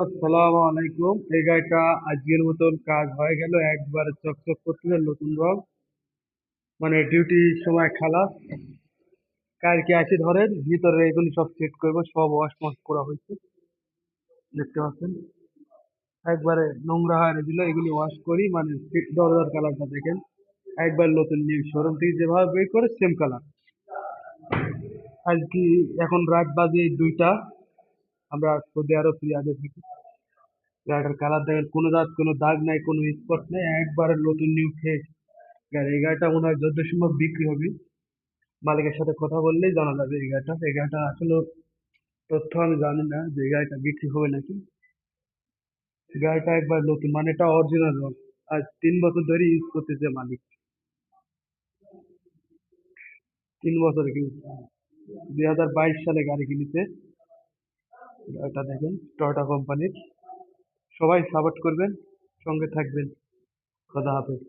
আসসালামু আলাইকুম। এই গাড়িটা আজকের মতন কাজ হয়ে গেল, একবার চকচক করতেছে, নতুন রং, মানে ডিউটি সময় খালাস। কালকে আসি ধরেন, ভিতরে এগুলি সব চেক করবো, সব ওয়াশ মশ করা হয়েছে, দেখতে পাচ্ছেন। একবারে নোংরা হয়ে দিল, এগুলি ওয়াশ করি, মানে দরজার কালারটা দেখেন, একবার নতুন নিউ শোরুম থেকে যেভাবে বের করে সেম কালার। আজকে এখন রাত বাজে 2টা। আমরা সৌদি আরব রিয়াদে থাকি। গাড়িটার কালার দেখেন, কোনো দাগ, কোনো দাগ নাই, কোনো স্পট নেই, একবারে নতুন নিউ ফ্রেশ গাড়ি। এই গাড়িটা মনে হয় যত সম্ভব বিক্রি হবে। মালিকের সাথে কথা বললেই জানা যাবে। এই গাড়িটা আসলে তথ্য আমি জানি না যে এই গাড়িটা বিক্রি হবে নাকি। গাড়িটা একবার নতুন, মানে এটা অরিজিনাল রং। আজ 3 বছর ধরে ইউজ করতেছে মালিক। 3 বছর কি, 2022 সালে গাড়ি কিনেছে। গাড়িটা দেখেন, টয়োটা কোম্পানির। সবাই সাপোর্ট করবেন, সঙ্গে থাকবেন। খোদা হাফেজ।